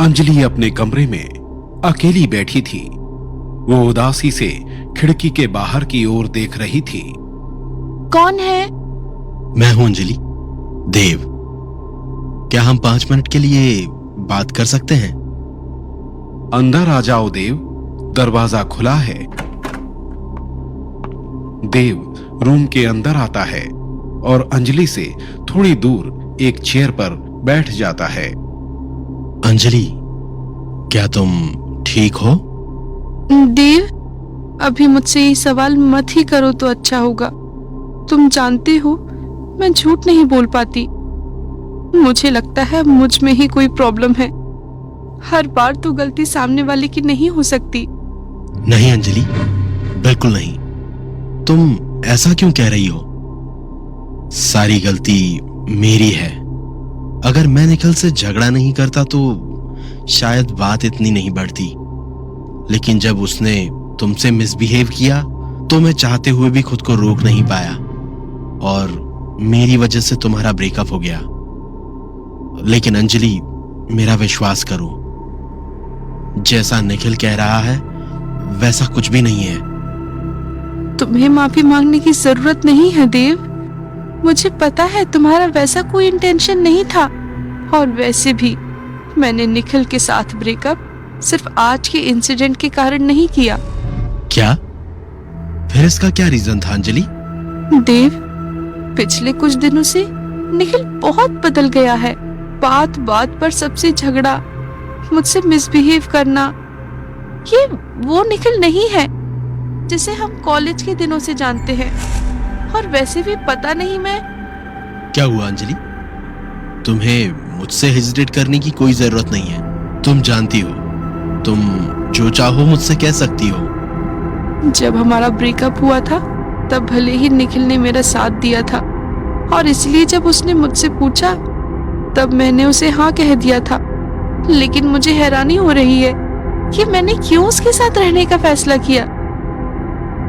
अंजलि अपने कमरे में अकेली बैठी थी। वो उदासी से खिड़की के बाहर की ओर देख रही थी। कौन है? मैं हूं अंजलि, देव। क्या हम 5 मिनट के लिए बात कर सकते हैं? अंदर आ जाओ देव, दरवाजा खुला है। देव रूम के अंदर आता है और अंजलि से थोड़ी दूर एक चेयर पर बैठ जाता है। अंजलि, क्या तुम ठीक हो? देव, अभी मुझसे ये सवाल मत ही करो तो अच्छा होगा। तुम जानते हो मैं झूठ नहीं बोल पाती। मुझे लगता है मुझ में ही कोई प्रॉब्लम है। हर बार तो गलती सामने वाले की नहीं हो सकती। नहीं अंजलि, बिल्कुल नहीं। तुम ऐसा क्यों कह रही हो? सारी गलती मेरी है। अगर मैं निखिल से झगड़ा नहीं करता तो शायद बात इतनी नहीं बढ़ती। लेकिन जब उसने तुमसे मिसबिहेव किया तो मैं चाहते हुए भी खुद को रोक नहीं पाया और मेरी वजह से तुम्हारा ब्रेकअप हो गया। लेकिन अंजलि, मेरा विश्वास करो, जैसा निखिल कह रहा है वैसा कुछ भी नहीं है। तुम्हें माफी मांगने की जरूरत नहीं है देव। मुझे पता है तुम्हारा वैसा कोई इंटेंशन नहीं था। और वैसे भी मैंने निखिल के साथ ब्रेकअप सिर्फ आज के इंसिडेंट के कारण नहीं किया। क्या? फिर इसका क्या रीजन था अंजलि? देव, पिछले कुछ दिनों से निखिल बहुत बदल गया है। बात बात पर सबसे झगड़ा, मुझसे मिसबिहेव करना। ये वो निखिल नहीं है जिसे हम कॉलेज के दिनों से जानते हैं। और वैसे भी पता नहीं मैं। क्या हुआ अंजलि? तुम्हें मुझसे हेजिटेट करने की कोई जरूरत नहीं है। तुम जानती हो, तुम जो चाहो मुझसे कह सकती हो। जब हमारा ब्रेकअप हुआ था तब भले ही निखिल ने मेरा साथ दिया था, और इसलिए जब उसने मुझसे पूछा तब मैंने उसे हाँ कह दिया था। लेकिन मुझे हैरानी हो रही है कि मैंने क्यों उसके साथ रहने का फैसला किया।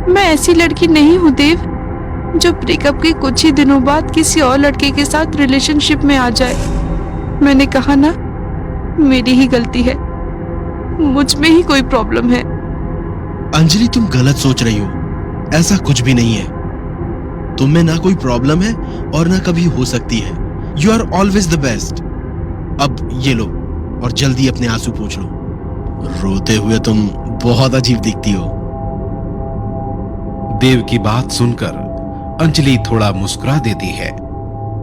मैं ऐसी लड़की नहीं हूँ देव जो ब्रेकअप के कुछ ही दिनों बाद किसी और लड़के के साथ रिलेशनशिप में आ जाए। मैंने कहा ना, मेरी ही गलती है, मुझ में ही कोई प्रॉब्लम है। अंजलि, तुम गलत सोच रही हो। ऐसा कुछ भी नहीं है। तुम में ना कोई प्रॉब्लम है और ना कभी हो सकती है। You are always the best. अब ये लो और जल्दी अपने आंसू पोंछ लो। रोते हुए तुम बहुत अजीब दिखती हो। देव की बात सुनकर अंजलि थोड़ा मुस्कुरा देती है।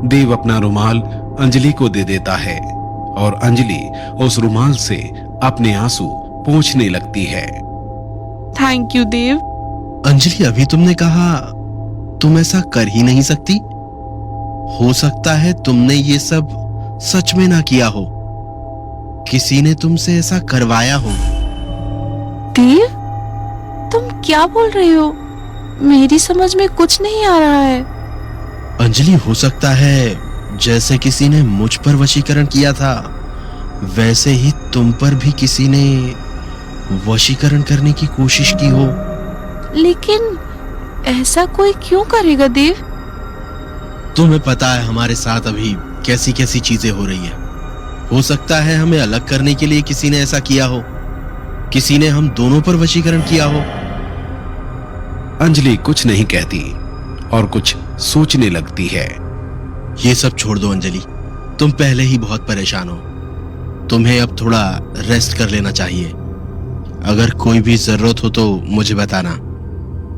देव अपना रुमाल अंजलि को दे देता है और अंजलि उस रुमाल से अपने आंसू पोंछने लगती है। थैंक यू देव। अंजलि, अभी तुमने कहा तुम ऐसा कर ही नहीं सकती। हो सकता है तुमने ये सब सच में ना किया हो, किसी ने तुमसे ऐसा करवाया हो। देव, तुम क्या बोल रहे हो? मेरी समझ में कुछ नहीं आ रहा है। अंजलि, हो सकता है जैसे किसी ने मुझ पर वशीकरण किया था वैसे ही तुम पर भी किसी ने वशीकरण करने की कोशिश की हो। लेकिन ऐसा कोई क्यों करेगा देव? तुम्हें पता है हमारे साथ अभी कैसी कैसी चीजें हो रही है। हो सकता है हमें अलग करने के लिए किसी ने ऐसा किया हो, किसी ने हम दोनों पर वशीकरण किया हो। अंजलि कुछ नहीं कहती और कुछ सोचने लगती है। ये सब छोड़ दो अंजलि, तुम पहले ही बहुत परेशान हो। तुम्हें अब थोड़ा रेस्ट कर लेना चाहिए। अगर कोई भी जरूरत हो तो मुझे बताना।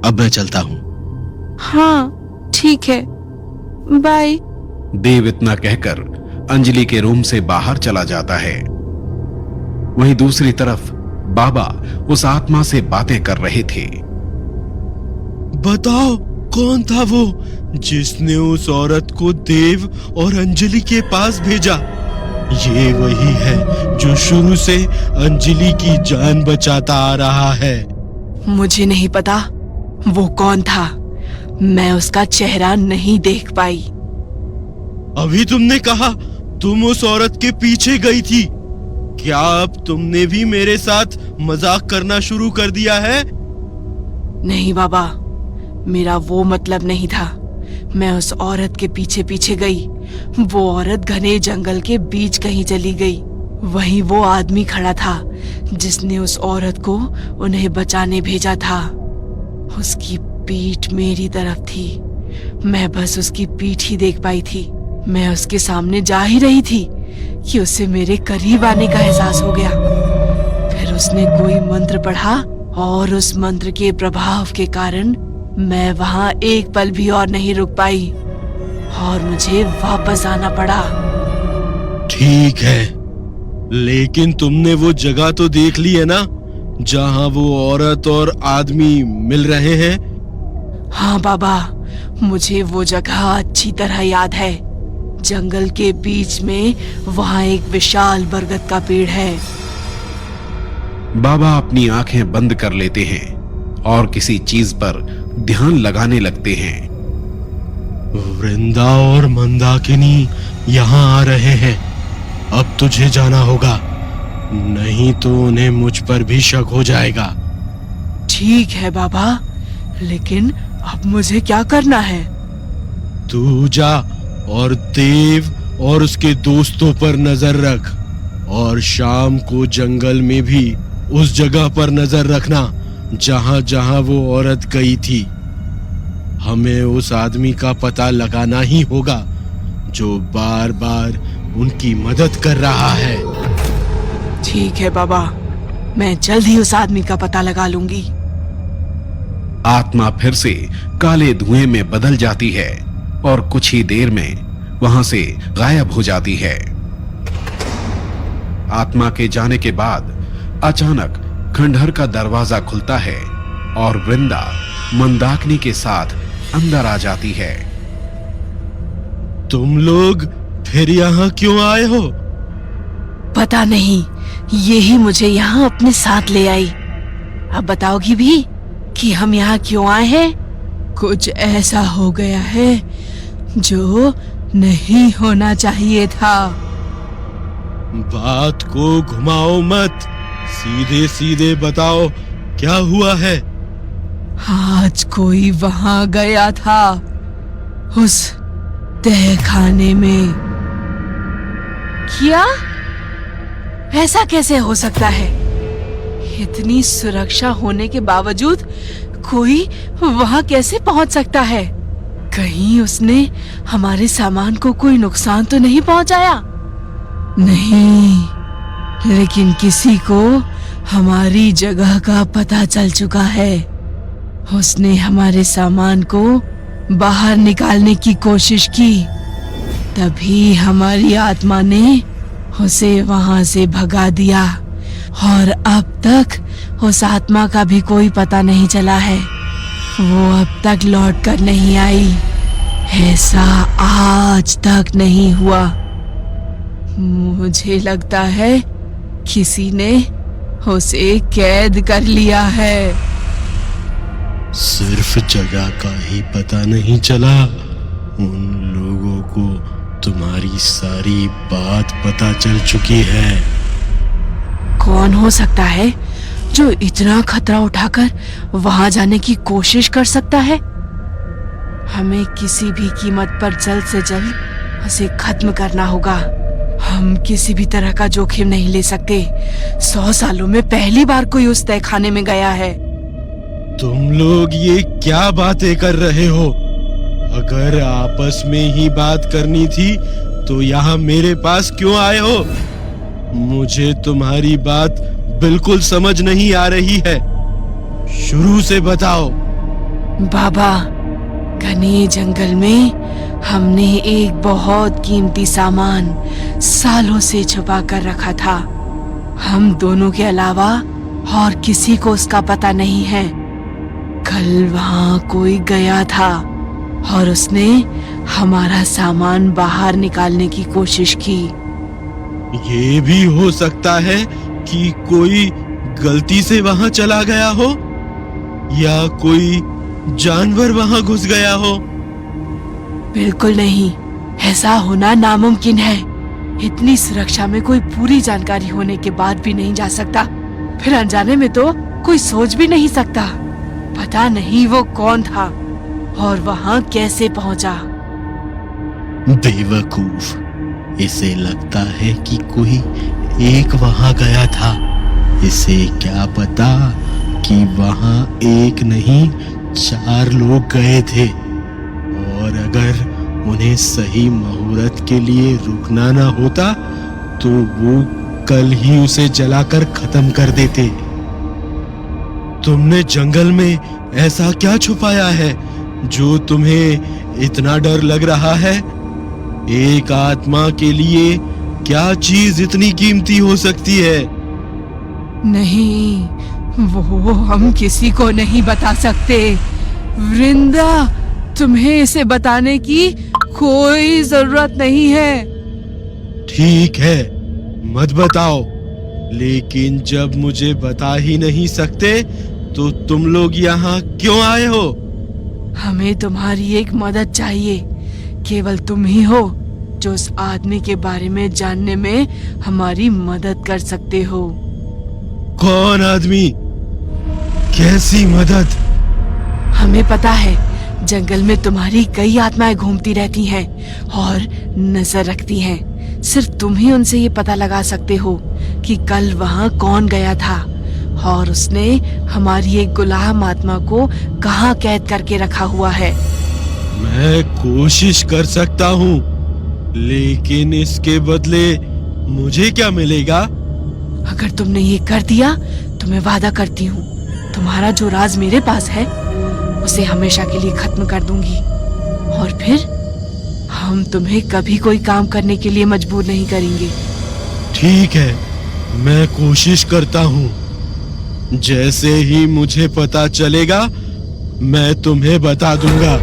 अब मैं चलता हूँ। हाँ ठीक है, बाय। देव इतना कहकर अंजलि के रूम से बाहर चला जाता है। वहीं दूसरी तरफ बाबा उस आत्मा से बातें कर रहे थे। बताओ, कौन था वो जिसने उस औरत को देव और अंजलि के पास भेजा? ये वही है जो शुरू से अंजलि की जान बचाता आ रहा है। मुझे नहीं पता वो कौन था, मैं उसका चेहरा नहीं देख पाई। अभी तुमने कहा तुम उस औरत के पीछे गई थी। क्या अब तुमने भी मेरे साथ मजाक करना शुरू कर दिया है? नहीं बाबा, मेरा वो मतलब नहीं था। मैं उस औरत के पीछे पीछे गई। वो औरत घने जंगल के बीच कहीं चली गई। वहीं वो आदमी खड़ा था जिसने उस औरत को उन्हें बचाने भेजा था। उसकी पीठ मेरी तरफ थी। मैं बस उसकी पीठ ही देख पाई थी। मैं उसके सामने जा ही रही थी कि उसे मेरे करीब आने का एहसास हो गया। फिर उसने कोई मंत्र पढ़ा और उस मंत्र के प्रभाव के कारण मैं वहां एक पल भी और नहीं रुक पाई और मुझे वापस आना पड़ा। ठीक है, लेकिन तुमने वो जगह तो देख ली है ना जहां वो औरत और आदमी मिल रहे हैं? हाँ बाबा, मुझे वो जगह अच्छी तरह याद है। जंगल के बीच में वहां एक विशाल बरगद का पेड़ है। बाबा अपनी आंखें बंद कर लेते हैं और किसी चीज पर ध्यान लगाने लगते हैं। वृंदा और मंदाकिनी यहाँ आ रहे हैं। अब तुझे जाना होगा, नहीं तो उन्हें मुझ पर भी शक हो जाएगा। ठीक है बाबा, लेकिन अब मुझे क्या करना है? तू जा और देव और उसके दोस्तों पर नजर रख, और शाम को जंगल में भी उस जगह पर नजर रखना जहां जहां वो औरत गई थी। हमें उस आदमी का पता लगाना ही होगा जो बार बार उनकी मदद कर रहा है। ठीक है बाबा, मैं जल्द ही उस आदमी का पता लगा लूंगी। आत्मा फिर से काले धुएं में बदल जाती है और कुछ ही देर में वहां से गायब हो जाती है। आत्मा के जाने के बाद अचानक खंडहर का दरवाजा खुलता है और वृंदा मंदाकिनी के साथ अंदर आ जाती है। तुम लोग फिर यहाँ क्यों आए हो? पता नहीं, यही मुझे यहाँ अपने साथ ले आई। अब बताओगी भी कि हम यहाँ क्यों आए हैं? कुछ ऐसा हो गया है जो नहीं होना चाहिए था। बात को घुमाओ मत, सीधे सीधे बताओ क्या हुआ है। आज कोई वहां गया था, उस तहखाने में। क्या? ऐसा कैसे हो सकता है? इतनी सुरक्षा होने के बावजूद कोई वहां कैसे पहुंच सकता है? कहीं उसने हमारे सामान को कोई नुकसान तो नहीं पहुंचाया? नहीं, लेकिन किसी को हमारी जगह का पता चल चुका है। उसने हमारे सामान को बाहर निकालने की कोशिश की, तभी हमारी आत्मा ने उसे वहां से भगा दिया और अब तक उस आत्मा का भी कोई पता नहीं चला है। वो अब तक लौट कर नहीं आई। ऐसा आज तक नहीं हुआ। मुझे लगता है किसी ने उसे कैद कर लिया है। सिर्फ जगह का ही पता नहीं चला, उन लोगों को तुम्हारी सारी बात पता चल चुकी है। कौन हो सकता है जो इतना खतरा उठाकर वहां जाने की कोशिश कर सकता है? हमें किसी भी कीमत पर जल्द से जल्द उसे खत्म करना होगा। हम किसी भी तरह का जोखिम नहीं ले सकते। 100 सालों में पहली बार कोई उस तहखाने में गया है। तुम लोग ये क्या बातें कर रहे हो? अगर आपस में ही बात करनी थी तो यहाँ मेरे पास क्यों आए हो? मुझे तुम्हारी बात बिल्कुल समझ नहीं आ रही है। शुरू से बताओ। बाबा, घने जंगल में हमने एक बहुत कीमती सामान सालों से छुपा कर रखा था। हम दोनों के अलावा और किसी को उसका पता नहीं है। कल वहां कोई गया था और उसने हमारा सामान बाहर निकालने की कोशिश की। ये भी हो सकता है कि कोई गलती से वहां चला गया हो या कोई जानवर वहां घुस गया हो। बिल्कुल नहीं, ऐसा होना नामुमकिन है। इतनी सुरक्षा में कोई पूरी जानकारी होने के बाद भी नहीं जा सकता। फिर अनजाने में तो कोई सोच भी नहीं सकता। पता नहीं वो कौन था और वहां कैसे पहुंचा। बेवकूफ, इसे लगता है कि कोई एक वहां गया था। इसे क्या पता कि वहां एक नहीं 4 लोग गए थे, और अगर उन्हें सही मुहूर्त के लिए रुकना ना होता तो वो कल ही उसे जलाकर खत्म कर देते। तुमने जंगल में ऐसा क्या छुपाया है जो तुम्हें इतना डर लग रहा है? एक आत्मा के लिए क्या चीज इतनी कीमती हो सकती है? नहीं, वो हम किसी को नहीं बता सकते। वृंदा, तुम्हें इसे बताने की कोई जरूरत नहीं है। ठीक है, मत बताओ, लेकिन जब मुझे बता ही नहीं सकते तो तुम लोग यहाँ क्यों आए हो? हमें तुम्हारी एक मदद चाहिए। केवल तुम ही हो जो उस आदमी के बारे में जानने में हमारी मदद कर सकते हो। कौन आदमी? कैसी मदद? हमें पता है जंगल में तुम्हारी कई आत्माएं घूमती रहती हैं और नजर रखती हैं। सिर्फ तुम ही उनसे ये पता लगा सकते हो कि कल वहां कौन गया था और उसने हमारी एक गुलाम आत्मा को कहाँ कैद करके रखा हुआ है। मैं कोशिश कर सकता हूँ, लेकिन इसके बदले मुझे क्या मिलेगा? अगर तुमने ये कर दिया तो मैं वादा करती हूँ तुम्हारा जो राज मेरे पास है उसे हमेशा के लिए खत्म कर दूंगी, और फिर हम तुम्हें कभी कोई काम करने के लिए मजबूर नहीं करेंगे। ठीक है, मैं कोशिश करता हूँ। जैसे ही मुझे पता चलेगा मैं तुम्हें बता दूंगा।